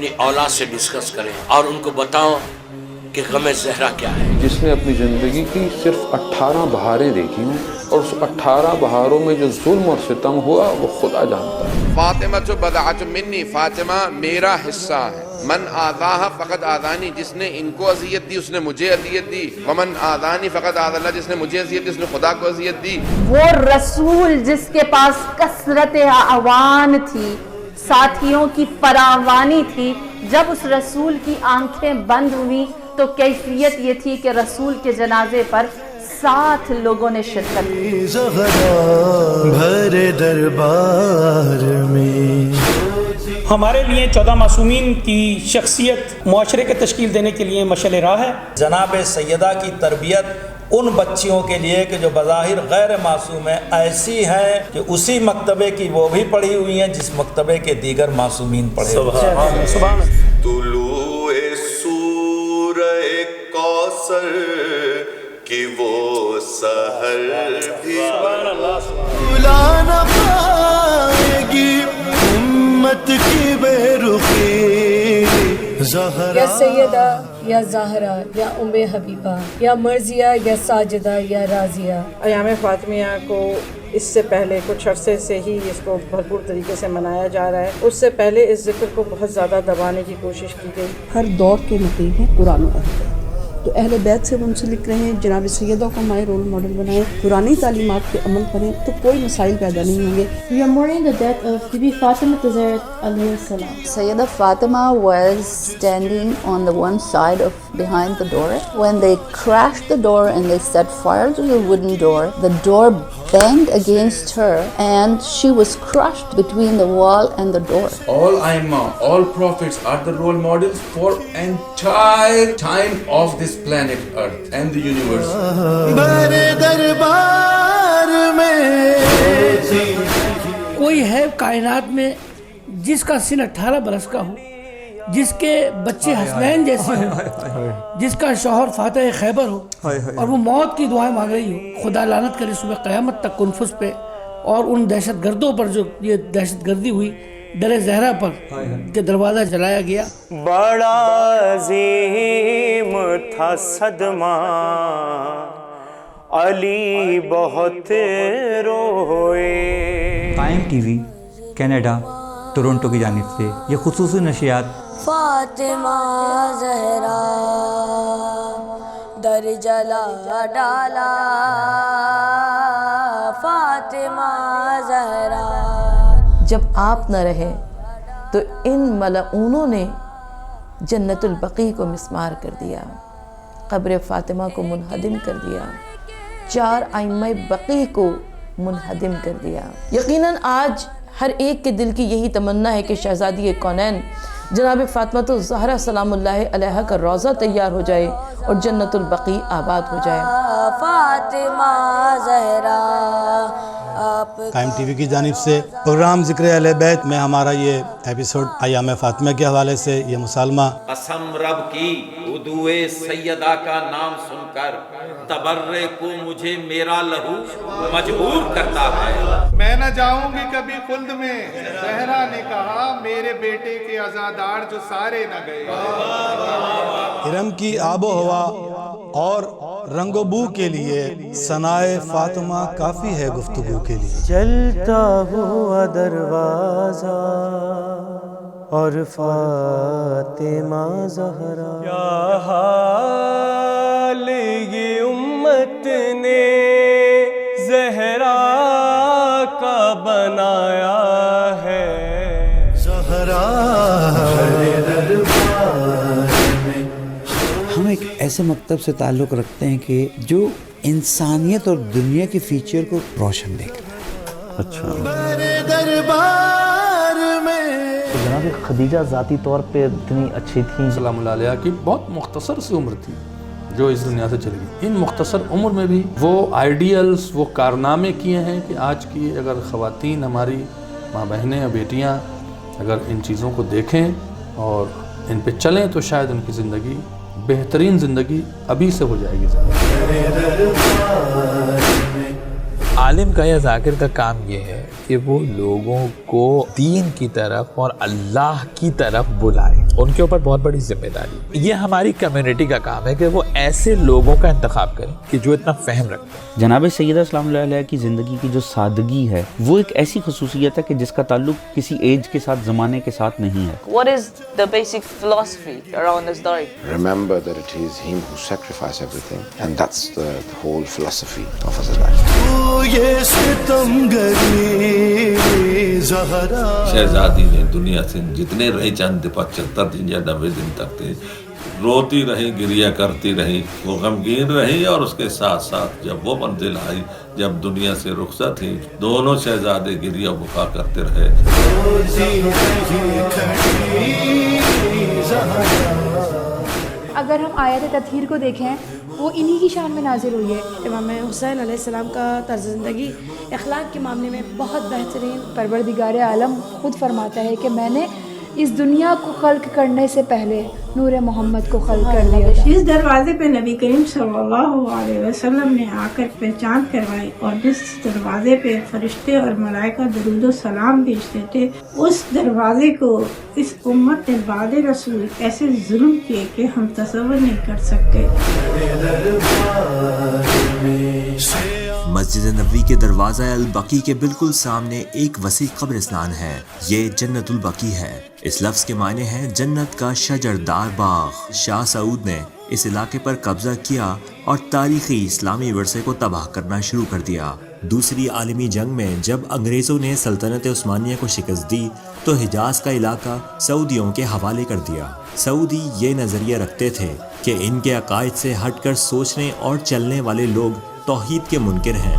अपनी औलाद से डिस्कस करें और उनको बताओ कि गम ज़हरा क्या है। जिसने अपनी ज़िंदगी की सिर्फ 18 बहारें देखी हैं और उस 18 बहारों में जो जुल्म और सितम हुआ वो खुदा जानता है। फातिमा तो बदअत मिन्नी, फातिमा मेरा हिस्सा है। मन आज़ाहा फ़क़द आज़ानी, जिसने इनको अज़ियत दी उसने मुझे अज़ियत दी। वमन आज़ानी फ़क़द आज़ल्लाह, जिसने मुझे अज़ियत दी उसने खुदा को अज़ियत दी। वो रसूल जिसके पास कसरत आवान थी, साथियों की फरावानी थी, जब उस रसूल की आंखें बंद हुई तो कैफियत ये थी कि रसूल के जनाजे पर 7 लोगों ने शिरकत की। भरे दरबार में हमारे लिए 14 मासूमीन की शख्सियत मुआशरे के तश्कील देने के लिए मशअल राह है। जनाब सैयदा की तरबियत उन बच्चियों के लिए कि जो बज़ाहिर गैर मासूम है, ऐसी हैं कि उसी मकतबे की वो भी पढ़ी हुई हैं जिस मकतबे के दीगर मासूमीन पढ़े हुए हैं। तुलूए सूरह कौसर कि वो सहर भी बुलाना पाएगी उम्मत की बेरुखी। या सैयदा या ज़हरा या उम्मे हबीबा या मर्जिया या साजिदा या राजिया। अयाम फातिमिया को इससे पहले कुछ अरसे से ही इसको भरपूर तरीके से मनाया जा रहा है। उससे पहले इस ज़िक्र को बहुत ज़्यादा दबाने की कोशिश की गई। हर दौर के नतीब हैं कुरान और हदीस, तो अहले बैत से मुंसलिक रहें, जनाब सैयदा को हमारे रोल मॉडल बनाएं, पुरानी तालीमात पे अमल करें तो कोई मसाइल पैदा नहीं होंगे। We are mourning the death of Bibi Fatima Zahra alayhi salam. Sayyida Fatima was standing on the one side of behind the door. When they crashed the door and they set fire to the wooden door banged against her and she was crushed between the wall and the door. All Aimma, all prophets are the role models for entire time of this planet Earth and the universe. भरे दरबार में कोई है कायनात में जिसका सिन 18 बरस का हो, जिसके बच्चे हसनैन जैसे हो, जिसका शौहर फातह खैबर हो और वो मौत की दुआएं मांग रही हो। खुदा लानत करे सुबह क़यामत तक कुनफुस पे और उन दहशत गर्दों पर जो ये दहशत गर्दी हुई दर ज़हरा पर के दरवाज़ा जलाया गया। बड़ा अज़ीम था सदमा, अली बहुत रोए। कायम टीवी कनाडा टोरंटो की जानिब से ये खुसूसी नशियात फातिमा ज़हरा दर जला डाला, फातिमा ज़हरा। जब आप न रहे तो इन मलऊनों ने जन्नतुल बकी को मिस्मार कर दिया, कब्र फातिमा को मुनहदिम कर दिया, 4 आइम्मा बकी को मुनहदिम कर दिया। यकीनन आज हर एक के दिल की यही तमन्ना है कि शहज़ादी कौनैन जनाब फातिमा तो ज़हरा सलामुल्लाह अलैहा का रोज़ा तैयार हो जाए और जन्नतुल बकी आबाद हो जाए। फातिमा ज़हरा आप कायम टीवी की जानिब से प्रोग्राम ज़िक्र अहले बैत में हमारा ये एपिसोड अय्याम फातिमा के हवाले से ये मुसालमा। कसम रब की उदुए सैयदा का नाम सुनकर तबर्रे को मुझे मेरा लहू मजबूर करता है। मैं न जाऊंगी कभी खुल्द में, ज़हरा ने कहा मेरे बेटे के अज़ादार जो सारे न गए। इरम की आबो हवा और रंगो बू के लिए सनाए फातिमा काफ़ी है गुफ्तगू के लिए। चलता हुआ दरवाजा और फातिमा ज़हरा, क्या हाल ये उम्मत ने ज़हरा का बनाया है। ज़हरा हम एक ऐसे मकतब से ताल्लुक़ रखते हैं कि जो इंसानियत और दुनिया के फीचर को रोशन देख रहा है। अच्छा दरबार में तो जनाब खदीजा ज़ाती तौर पे इतनी अच्छी थी सलामुल्लाह अलैहा की बहुत मुख्तसर सी उम्र थी जो इस दुनिया से चली गई। इन मुख्तसर उम्र में भी वो आइडियल्स, वो कारनामे किए हैं कि आज की अगर ख़वातीन हमारी माँ बहनें या बेटियाँ अगर इन चीज़ों को देखें और इन पे चलें तो शायद उनकी ज़िंदगी बेहतरीन ज़िंदगी अभी से हो जाएगी। عالم کا یا ذاکر کا کام یہ ہے کہ وہ لوگوں کو دین کی طرف اور اللہ کی طرف بلائے. ان کے اوپر بہت بڑی ذمہ داری. یہ ہماری کمیونٹی کا کام ہے کہ وہ ایسے لوگوں کا انتخاب کریں کہ جو اتنا فہم رکھتے ہیں. جناب سیدہ سلام اللہ علیہ کی زندگی کی جو سادگی ہے وہ ایک ایسی خصوصیت ہے کہ جس کا تعلق کسی ایج کے ساتھ، زمانے کے ساتھ نہیں ہے. What is the basic philosophy around this story? Remember that it is him who sacrificed everything, and that's the whole philosophy of his life. شہزادی نے دنیا سے جتنے رہے چند 75 دن یا 90 دن تک تھے، روتی رہی، گریا کرتی رہی، وہ غمگین رہی، اور اس کے ساتھ ساتھ جب وہ منزل آئی جب دنیا سے رخصت تھی، دونوں شہزادے گریا بکا کرتے رہے. اگر ہم آیت تطہیر کو دیکھیں وہ انہی کی شان میں نازل ہوئی ہے. امام حسین علیہ السلام کا طرز زندگی اخلاق کے معاملے میں بہت بہترین. پروردگار عالم خود فرماتا ہے کہ میں نے اس دنیا کو خلق کرنے سے پہلے نور محمد کو خلق کر لیا. اس دروازے پہ نبی کریم صلی اللہ علیہ وسلم نے آ کر پہچان کروائی، اور جس دروازے پہ فرشتے اور ملائکہ درود و سلام بھیجتے تھے، اس دروازے کو اس امت نے بعد رسول ایسے ظلم کیے کہ ہم تصور نہیں کر سکتے. مسجد نبوی کے دروازہ البقیع کے بالکل سامنے ایک وسیع قبرستان ہے. یہ جنت البقیع ہے. اس لفظ کے معنی ہیں جنت کا شجردار باغ. شاہ سعود نے اس علاقے پر قبضہ کیا اور تاریخی اسلامی ورثے کو تباہ کرنا شروع کر دیا. دوسری عالمی جنگ میں جب انگریزوں نے سلطنت عثمانیہ کو شکست دی تو حجاز کا علاقہ سعودیوں کے حوالے کر دیا. سعودی یہ نظریہ رکھتے تھے کہ ان کے عقائد سے ہٹ کر سوچنے اور چلنے والے لوگ توحید کے منکر ہیں.